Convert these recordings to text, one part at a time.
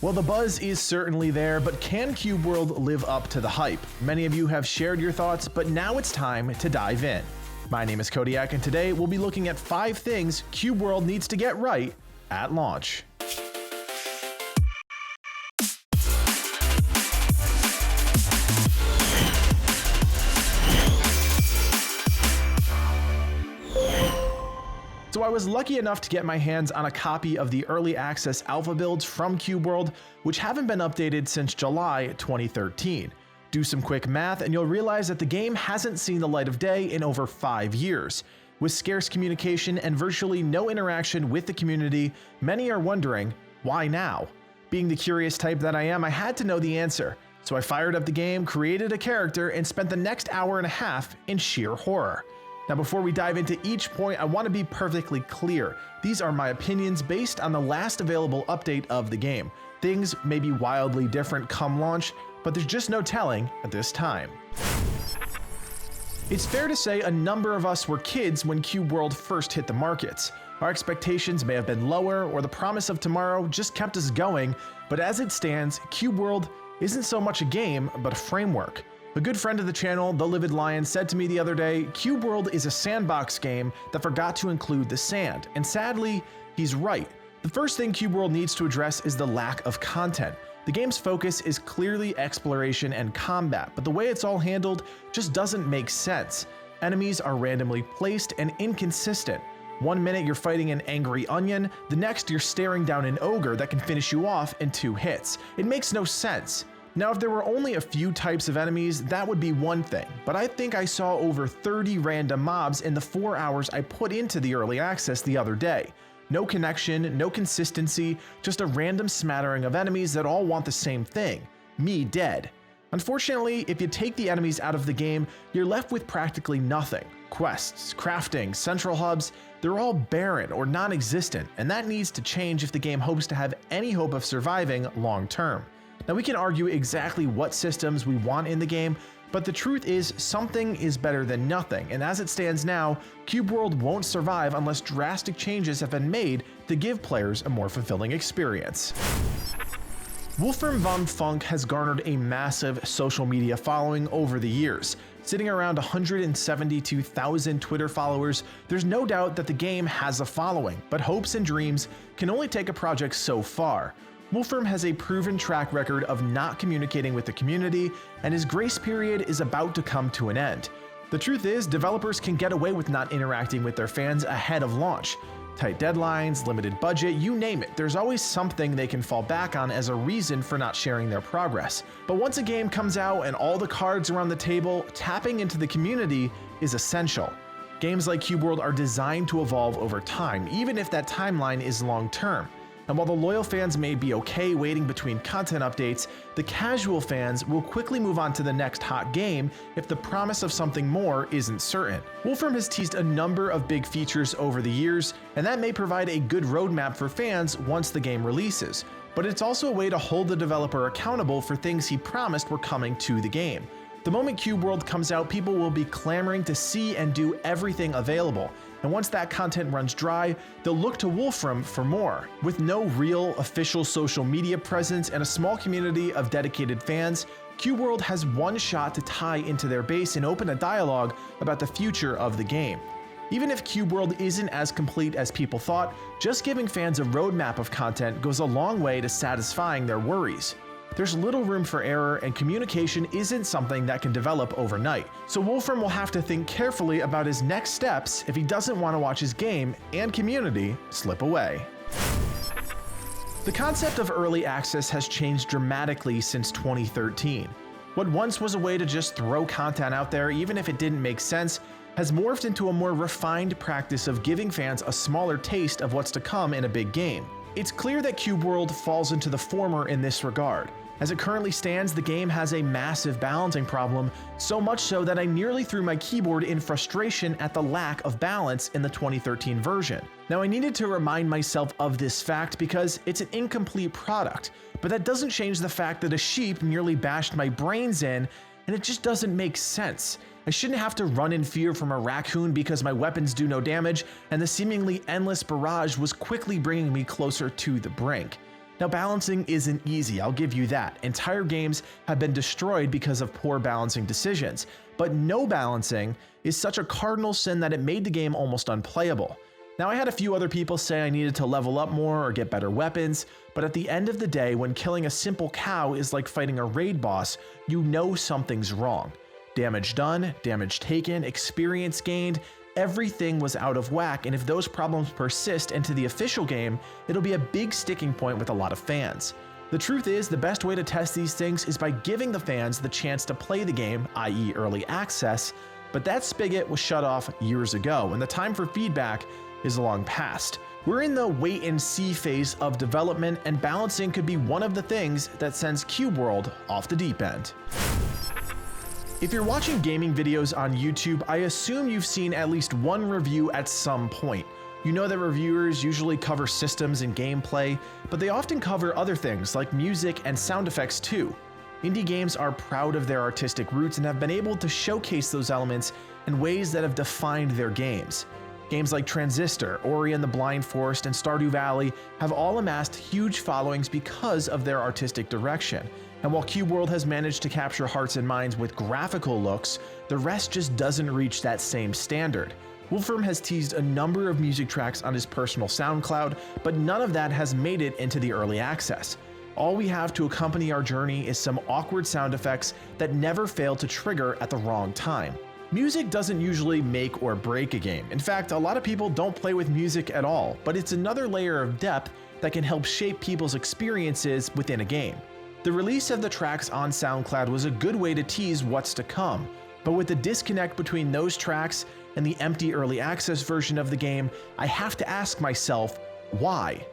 Well, the buzz is certainly there, but can Cube World live up to the hype? Many of you have shared your thoughts, but now it's time to dive in. My name is Codiak, and today we'll be looking at 5 things Cube World needs to get right at launch. So I was lucky enough to get my hands on a copy of the early access alpha builds from Cube World, which haven't been updated since July 2013. Do some quick math and you'll realize that the game hasn't seen the light of day in over 5 years. With scarce communication and virtually no interaction with the community, many are wondering, why now? Being the curious type that I am, I had to know the answer. So I fired up the game, created a character, and spent the next hour and a half in sheer horror. Now, before we dive into each point, I want to be perfectly clear. These are my opinions based on the last available update of the game. Things may be wildly different come launch, but there's just no telling at this time. It's fair to say a number of us were kids when Cube World first hit the markets. Our expectations may have been lower, or the promise of tomorrow just kept us going, but as it stands, Cube World isn't so much a game, but a framework. A good friend of the channel, The Livid Lion, said to me the other day, Cube World is a sandbox game that forgot to include the sand, and sadly, he's right. The first thing Cube World needs to address is the lack of content. The game's focus is clearly exploration and combat, but the way it's all handled just doesn't make sense. Enemies are randomly placed and inconsistent. One minute you're fighting an angry onion, the next you're staring down an ogre that can finish you off in 2 hits. It makes no sense. Now, if there were only a few types of enemies, that would be one thing, but I think I saw over 30 random mobs in the 4 hours I put into the early access the other day. No connection, no consistency, just a random smattering of enemies that all want the same thing: me dead. Unfortunately, if you take the enemies out of the game, you're left with practically nothing. Quests, crafting, central hubs, they're all barren or non-existent, and that needs to change if the game hopes to have any hope of surviving long term. Now, we can argue exactly what systems we want in the game, but the truth is something is better than nothing, and as it stands now, Cube World won't survive unless drastic changes have been made to give players a more fulfilling experience. Wolfram von Funk has garnered a massive social media following over the years. Sitting around 172,000 Twitter followers, there's no doubt that the game has a following, but hopes and dreams can only take a project so far. Wolfram has a proven track record of not communicating with the community, and his grace period is about to come to an end. The truth is, developers can get away with not interacting with their fans ahead of launch. Tight deadlines, limited budget, you name it, there's always something they can fall back on as a reason for not sharing their progress. But once a game comes out and all the cards are on the table, tapping into the community is essential. Games like Cube World are designed to evolve over time, even if that timeline is long term. And while the loyal fans may be okay waiting between content updates, the casual fans will quickly move on to the next hot game if the promise of something more isn't certain. Wolfram has teased a number of big features over the years, and that may provide a good roadmap for fans once the game releases. But it's also a way to hold the developer accountable for things he promised were coming to the game. The moment Cube World comes out, people will be clamoring to see and do everything available. And once that content runs dry, they'll look to Wolfram for more. With no real official social media presence and a small community of dedicated fans, Cube World has one shot to tie into their base and open a dialogue about the future of the game. Even if Cube World isn't as complete as people thought, just giving fans a roadmap of content goes a long way to satisfying their worries. There's little room for error, and communication isn't something that can develop overnight, so Wolfram will have to think carefully about his next steps if he doesn't want to watch his game and community slip away. The concept of early access has changed dramatically since 2013. What once was a way to just throw content out there even if it didn't make sense has morphed into a more refined practice of giving fans a smaller taste of what's to come in a big game. It's clear that Cube World falls into the former in this regard. As it currently stands, the game has a massive balancing problem, so much so that I nearly threw my keyboard in frustration at the lack of balance in the 2013 version. Now, I needed to remind myself of this fact because it's an incomplete product, but that doesn't change the fact that a sheep nearly bashed my brains in, and it just doesn't make sense. I shouldn't have to run in fear from a raccoon because my weapons do no damage, and the seemingly endless barrage was quickly bringing me closer to the brink. Now, balancing isn't easy, I'll give you that. Entire games have been destroyed because of poor balancing decisions, but no balancing is such a cardinal sin that it made the game almost unplayable. Now, I had a few other people say I needed to level up more or get better weapons, but at the end of the day, when killing a simple cow is like fighting a raid boss, you know something's wrong. Damage done, damage taken, experience gained, everything was out of whack, and if those problems persist into the official game, it'll be a big sticking point with a lot of fans. The truth is, the best way to test these things is by giving the fans the chance to play the game, i.e. early access, but that spigot was shut off years ago, and the time for feedback is long past. We're in the wait and see phase of development, and balancing could be one of the things that sends Cube World off the deep end. If you're watching gaming videos on YouTube, I assume you've seen at least one review at some point. You know that reviewers usually cover systems and gameplay, but they often cover other things like music and sound effects too. Indie games are proud of their artistic roots and have been able to showcase those elements in ways that have defined their games. Games like Transistor, Ori and the Blind Forest, and Stardew Valley have all amassed huge followings because of their artistic direction. And while Cube World has managed to capture hearts and minds with graphical looks, the rest just doesn't reach that same standard. Wolfram has teased a number of music tracks on his personal SoundCloud, but none of that has made it into the early access. All we have to accompany our journey is some awkward sound effects that never fail to trigger at the wrong time. Music doesn't usually make or break a game. In fact, a lot of people don't play with music at all, but it's another layer of depth that can help shape people's experiences within a game. The release of the tracks on SoundCloud was a good way to tease what's to come, but with the disconnect between those tracks and the empty early access version of the game, I have to ask myself, why?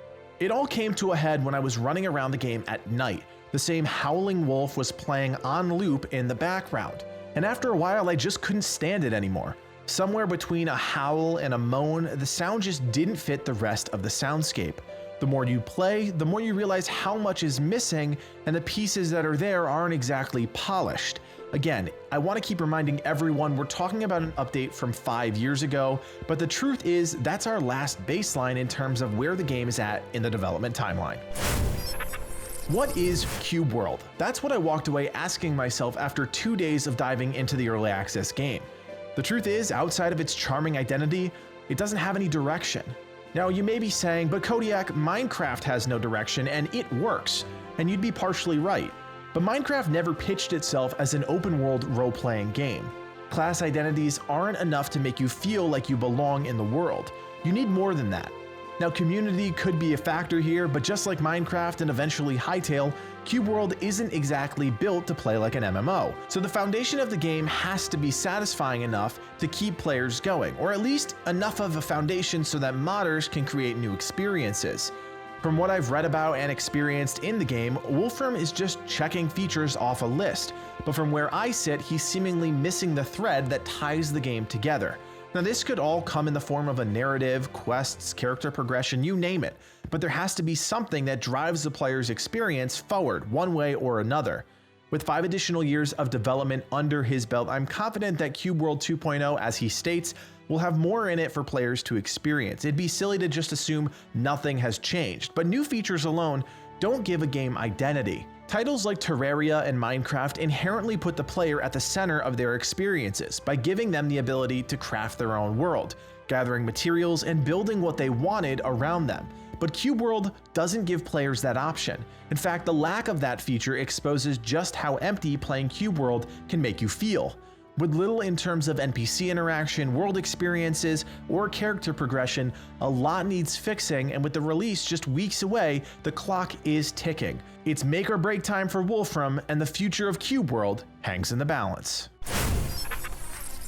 It all came to a head when I was running around the game at night. The same howling wolf was playing on loop in the background, and after a while I just couldn't stand it anymore. Somewhere between a howl and a moan, the sound just didn't fit the rest of the soundscape. The more you play, the more you realize how much is missing, and the pieces that are there aren't exactly polished. Again, I want to keep reminding everyone we're talking about an update from 5 years ago, but the truth is that's our last baseline in terms of where the game is at in the development timeline. What is Cube World? That's what I walked away asking myself after 2 days of diving into the early access game. The truth is, outside of its charming identity, it doesn't have any direction. Now, you may be saying, but Codiak, Minecraft has no direction and it works, and you'd be partially right. But Minecraft never pitched itself as an open-world role-playing game. Class identities aren't enough to make you feel like you belong in the world. You need more than that. Now, community could be a factor here, but just like Minecraft and eventually Hytale, Cube World isn't exactly built to play like an MMO. So the foundation of the game has to be satisfying enough to keep players going, or at least enough of a foundation so that modders can create new experiences. From what I've read about and experienced in the game, Wolfram is just checking features off a list, but from where I sit, he's seemingly missing the thread that ties the game together. Now, this could all come in the form of a narrative, quests, character progression, you name it, but there has to be something that drives the player's experience forward one way or another. With 5 additional years of development under his belt, I'm confident that Cube World 2.0, as he states, will have more in it for players to experience. It'd be silly to just assume nothing has changed, but new features alone don't give a game identity. Titles like Terraria and Minecraft inherently put the player at the center of their experiences by giving them the ability to craft their own world, gathering materials and building what they wanted around them. But Cube World doesn't give players that option. In fact, the lack of that feature exposes just how empty playing Cube World can make you feel. With little in terms of NPC interaction, world experiences, or character progression, a lot needs fixing, and with the release just weeks away, the clock is ticking. It's make or break time for Wolfram, and the future of Cube World hangs in the balance.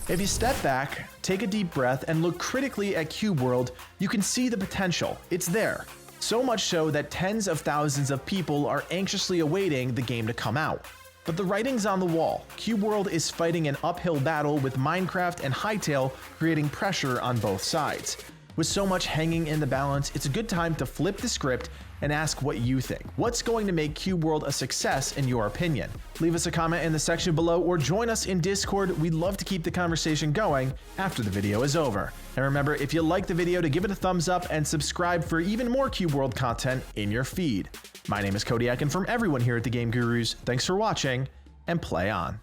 If you step back, take a deep breath, and look critically at Cube World, you can see the potential. It's there. So much so that tens of thousands of people are anxiously awaiting the game to come out. But the writing's on the wall. Cube World is fighting an uphill battle with Minecraft and Hytale creating pressure on both sides. With so much hanging in the balance, it's a good time to flip the script and ask what you think. What's going to make Cube World a success in your opinion? Leave us a comment in the section below or join us in Discord. We'd love to keep the conversation going after the video is over. And remember, if you like the video, to give it a thumbs up and subscribe for even more Cube World content in your feed. My name is Codiak, and from everyone here at the Game Gurus, thanks for watching and play on.